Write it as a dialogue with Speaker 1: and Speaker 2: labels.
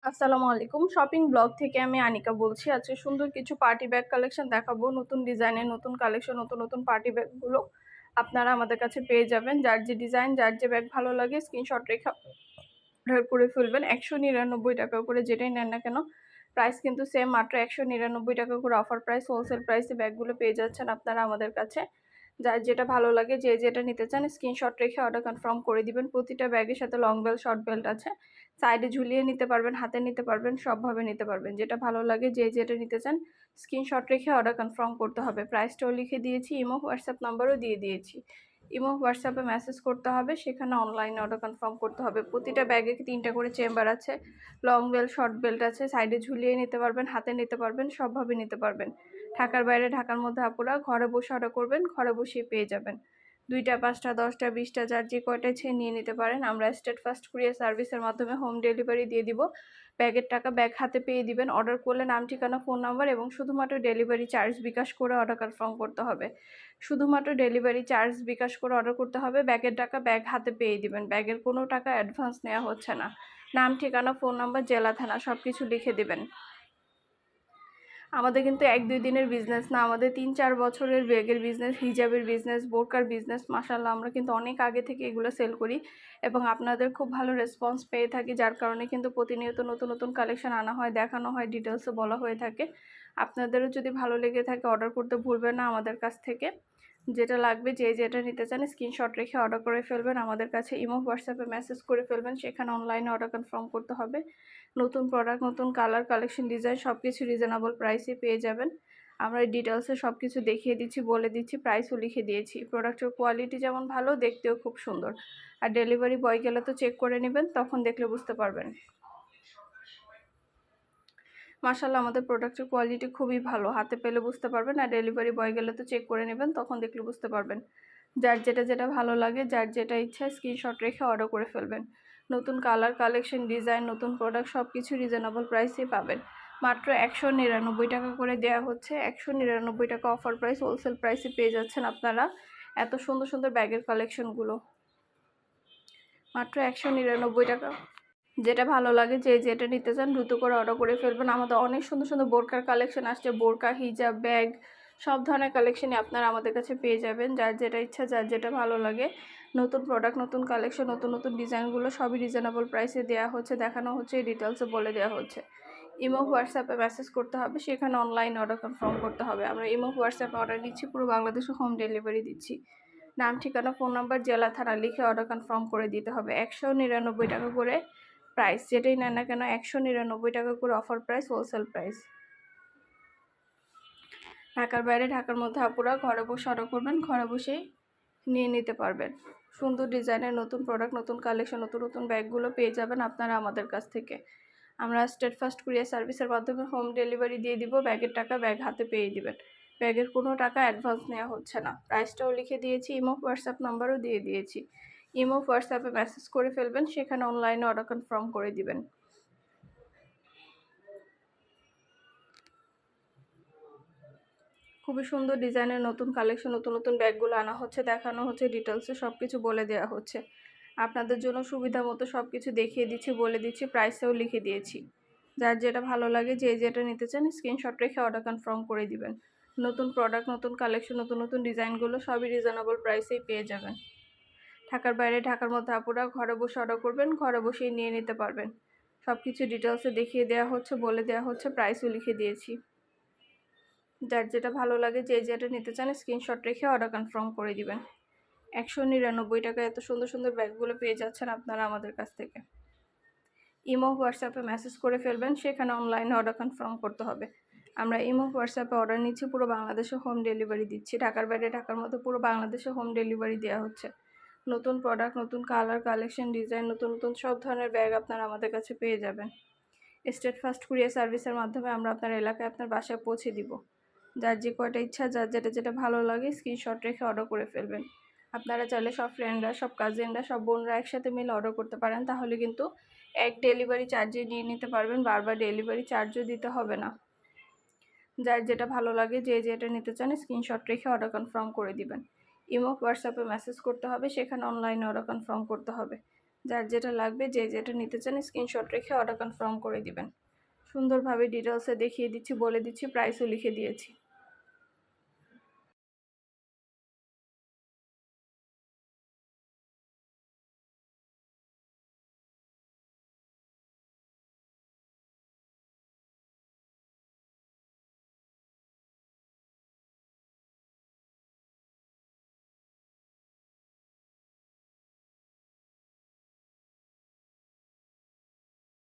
Speaker 1: আসসালামু আলাইকুম। Shopping blog থেকে আমি আনিকা বলছি। আজকে সুন্দর কিছু পার্টি ব্যাগ কালেকশন দেখাবো। নতুন ডিজাইনের নতুন কালেকশন, নতুন পার্টি ব্যাগগুলো আপনারা আমাদের কাছে পেয়ে যাবেন। যার যে ডিজাইন, যার যে ব্যাগ ভালো লাগে স্ক্রিনশট রেখে অর্ডার করে ফেলবেন। ৳১৯৯ করে যেটাই নেন না কেন প্রাইস কিন্তু সেম, মাত্র ৳১৯৯ করে অফার প্রাইস, হোলসেল প্রাইসে ব্যাগগুলো পেয়ে যাচ্ছেন আপনারা আমাদের কাছে। যার যেটা ভালো লাগে, যে যেটা নিতে চান স্ক্রিনশট রেখে অর্ডার কনফার্ম করে দিবেন। প্রতিটা ব্যাগের সাথে লং বেল্ট, শর্ট বেল্ট আছে। সাইডে ঝুলিয়ে নিতে পারবেন, হাতে নিতে পারবেন, সবভাবে নিতে পারবেন। যেটা ভালো লাগে, যে যেটা নিতে চান স্ক্রিনশট রেখে অর্ডার কনফার্ম করতে হবে। প্রাইসটাও লিখে দিয়েছি, ইমো হোয়াটসঅ্যাপ নাম্বারও দিয়ে দিয়েছি। ইমো হোয়াটসঅ্যাপে মেসেজ করতে হবে, সেখানে অনলাইনে অর্ডার কনফার্ম করতে হবে। প্রতিটা ব্যাগে ৩টা করে চেম্বার আছে, লং বেল্ট, শর্ট বেল্ট আছে। সাইডে ঝুলিয়ে নিতে পারবেন, হাতে নিতে পারবেন, সবভাবে নিতে পারবেন। ঢাকার বাইরে, ঢাকার মধ্যে আপুরা ঘরে বসে অর্ডার করবেন, ঘরে বসেই পেয়ে যাবেন। 2টা, 5টা, 10টা, 20টা যার যে কয়টা ইচ্ছে নিয়ে নিতে পারেন। আমরা স্টেট ফার্স্ট কুরিয়ার সার্ভিসের মাধ্যমে হোম ডেলিভারি দিয়ে দিব। ব্যাগের টাকা ব্যাগ হাতে পেয়ে দিবেন। অর্ডার করলে নাম, ঠিকানা, ফোন নাম্বার এবং শুধুমাত্র ডেলিভারি চার্জ বিকাশ করে অর্ডার কনফার্ম করতে হবে। শুধুমাত্র ডেলিভারি চার্জ বিকাশ করে অর্ডার করতে হবে। ব্যাগের টাকা ব্যাগ হাতে পেয়ে দিবেন। ব্যাগের কোনো টাকা অ্যাডভান্স নেওয়া হচ্ছে না। নাম, ঠিকানা, ফোন নাম্বার, জেলা, থানা সব কিছু লিখে দিবেন। আমাদের কিন্তু 1-2 দিনের বিজনেস না, আমাদের 3-4 বছরের ব্যাগের বিজনেস, হিজাবের বিজনেস, বোরকার বিজনেস। মাশাআল্লাহ, আমরা কিন্তু অনেক আগে থেকে এগুলো সেল করি এবং আপনাদের খুব ভালো রেসপন্স পেয়ে থাকি। যার কারণে কিন্তু প্রতিনিয়ত নতুন কালেকশন আনা হয়, দেখানো হয়, ডিটেলসে বলা হয়ে থাকে। আপনাদেরও যদি ভালো লেগে থাকে অর্ডার করতে ভুলবেন না আমাদের কাছ থেকে। যেটা লাগবে, যে যেটা নিতে চান স্ক্রিনশট রেখে অর্ডার করে ফেলবেন। আমাদের কাছে ইমো হোয়াটসঅ্যাপে মেসেজ করে ফেলবেন, সেখানে অনলাইনে অর্ডার কনফার্ম করতে হবে। নতুন প্রোডাক্ট, নতুন কালার, কালেকশন, ডিজাইন সব কিছু রিজনেবল প্রাইসে পেয়ে যাবেন। আমরা ডিটেলসে সব কিছু দেখিয়ে দিচ্ছি, বলে দিচ্ছি, প্রাইসও লিখে দিয়েছি। প্রোডাক্টের কোয়ালিটি যেমন ভালো, দেখতেও খুব সুন্দর। আর ডেলিভারি বয় গেলে তো চেক করে নেবেন, তখন দেখলে বুঝতে পারবেন। মাশাআল্লাহ, আমাদের প্রোডাক্টের কোয়ালিটি খুবই ভালো, হাতে পেলে বুঝতে পারবেন। আর ডেলিভারি বয় গেলে তো চেক করে নেবেন, তখন দেখলে বুঝতে পারবেন। যার যেটা ভালো লাগে, যার যেটা ইচ্ছা স্ক্রিনশট রেখে অর্ডার করে ফেলবেন। নতুন কালার, কালেকশন, ডিজাইন, নতুন প্রোডাক্ট সব কিছু রিজনেবল প্রাইসেই পাবেন। মাত্র ৳১৯৯ করে দেওয়া হচ্ছে। ৳১৯৯ অফার প্রাইস, হোলসেল প্রাইসে পেয়ে যাচ্ছেন আপনারা এত সুন্দর সুন্দর ব্যাগের কালেকশনগুলো। মাত্র ৳১৯৯। যেটা ভালো লাগে, যে যেটা নিতে চান দ্রুত করে অর্ডার করে ফেলবেন। আমাদের অনেক সুন্দর সুন্দর বোরকার কালেকশন আসছে। বোরকা, হিজাব, ব্যাগ সব ধরনের কালেকশনই আপনারা আমাদের কাছে পেয়ে যাবেন। যার যেটা ইচ্ছা, যার যেটা ভালো লাগে। নতুন প্রোডাক্ট, নতুন কালেকশন, নতুন ডিজাইনগুলো সবই রিজনেবল প্রাইসে দেওয়া হচ্ছে, দেখানো হচ্ছে, ডিটেলসে বলে দেওয়া হচ্ছে। ইমো হোয়াটসঅ্যাপে মেসেজ করতে হবে, সেখানে অনলাইন অর্ডার কনফার্ম করতে হবে। আমরা ইমো হোয়াটসঅ্যাপে অর্ডার নিচ্ছি, পুরো বাংলাদেশে হোম ডেলিভারি দিচ্ছি। নাম, ঠিকানা, ফোন নাম্বার, জেলা, থানা লিখে অর্ডার কনফার্ম করে দিতে হবে। ৳১৯৯ করে প্রাইস, যেটাই নেন না কেন ৳১৯৯ করে অফার প্রাইস, হোলসেল প্রাইস। ঢাকার বাইরে, ঢাকার মধ্যে আপুরা ঘরে বসে অর্ডার করবেন, ঘরে বসেই নিয়ে নিতে পারবেন। সুন্দর ডিজাইনের নতুন প্রোডাক্ট, নতুন কালেকশন, নতুন ব্যাগগুলো পেয়ে যাবেন আপনারা আমাদের কাছ থেকে। আমরা স্টেট ফার্স্ট কুরিয়ার সার্ভিসের মাধ্যমে হোম ডেলিভারি দিয়ে দিব। ব্যাগের টাকা ব্যাগ হাতে পেয়ে দিবেন। ব্যাগের কোনো টাকা অ্যাডভান্স নেওয়া হচ্ছে না। প্রাইসটাও লিখে দিয়েছি, ইমো হোয়াটসঅ্যাপ নাম্বারও দিয়ে দিয়েছি। ইমো হোয়াটসঅ্যাপে মেসেজ করে ফেলবেন, সেখানে অনলাইনে অর্ডার কনফার্ম করে দিবেন। খুবই সুন্দর ডিজাইনের নতুন কালেকশন, নতুন ব্যাগগুলো আনা হচ্ছে, দেখানো হচ্ছে, ডিটেলসে সব কিছু বলে দেওয়া হচ্ছে। আপনাদের জন্য সুবিধা মতো সব কিছু দেখিয়ে দিচ্ছি, বলে দিচ্ছি, প্রাইসেও লিখে দিয়েছি। যার যেটা ভালো লাগে, যে যেটা নিতে চান স্ক্রিনশট রেখে অর্ডার কনফার্ম করে দিবেন। নতুন প্রোডাক্ট, নতুন কালেকশন, নতুন ডিজাইনগুলো সবই রিজনেবল প্রাইসেই পেয়ে যাবেন। ঢাকার বাইরে, ঢাকার মধ্যে আপুরা ঘরে বসে অর্ডার করবেন, ঘরে বসেই নিয়ে নিতে পারবেন। সব কিছু ডিটেলসে দেখিয়ে দেওয়া হচ্ছে, বলে দেওয়া হচ্ছে, প্রাইসও লিখে দিয়েছি। যার যেটা ভালো লাগে, যে যেটা নিতে চান স্ক্রিনশট রেখে অর্ডার কনফার্ম করে দিবেন। ৳১৯৯ এত সুন্দর সুন্দর ব্যাগগুলো পেয়ে যাচ্ছেন আপনারা আমাদের কাছ থেকে। ইমো হোয়াটসঅ্যাপে মেসেজ করে ফেলবেন, সেখানে অনলাইনে অর্ডার কনফার্ম করতে হবে। আমরা ইমো হোয়াটসঅ্যাপে অর্ডার নিচ্ছি, পুরো বাংলাদেশে হোম ডেলিভারি দিচ্ছি। ঢাকার বাইরে, ঢাকার মধ্যে পুরো বাংলাদেশে হোম ডেলিভারি দেওয়া হচ্ছে। নতুন প্রোডাক্ট, নতুন কালার, কালেকশন, ডিজাইন, নতুন সব ধরনের ব্যাগ আপনারা আমাদের কাছে পেয়ে যাবেন। স্টেট ফার্স্ট কুরিয়ার সার্ভিসের মাধ্যমে আমরা আপনার এলাকায়, আপনার বাসায় পৌঁছে দিব। যার যে কয়টা ইচ্ছা, যার যেটা ভালো লাগে স্ক্রিনশট রেখে অর্ডার করে ফেলবেন। আপনারা চাইলে সব ফ্রেন্ডরা, সব কাজিনরা, সব বোনরা একসাথে মিলে অর্ডার করতে পারেন, তাহলে কিন্তু এক ডেলিভারি চার্জে নিয়ে নিতে পারবেন, বারবার ডেলিভারি চার্জও দিতে হবে না। যার যেটা ভালো লাগে, যে যেটা নিতে চান স্ক্রিনশট রেখে অর্ডার কনফার্ম করে দিবেন। ইমো হোয়াটসঅ্যাপে মেসেজ করতে হবে, সেখানে অনলাইনে অর্ডার কনফার্ম করতে হবে। যার যেটা লাগবে, যে যেটা নিতে চান স্ক্রিনশট রেখে অর্ডার কনফার্ম করে দিবেন। সুন্দরভাবে ডিটেলসে দেখিয়ে দিচ্ছি, বলে দিচ্ছি, প্রাইসও লিখে দিয়েছি।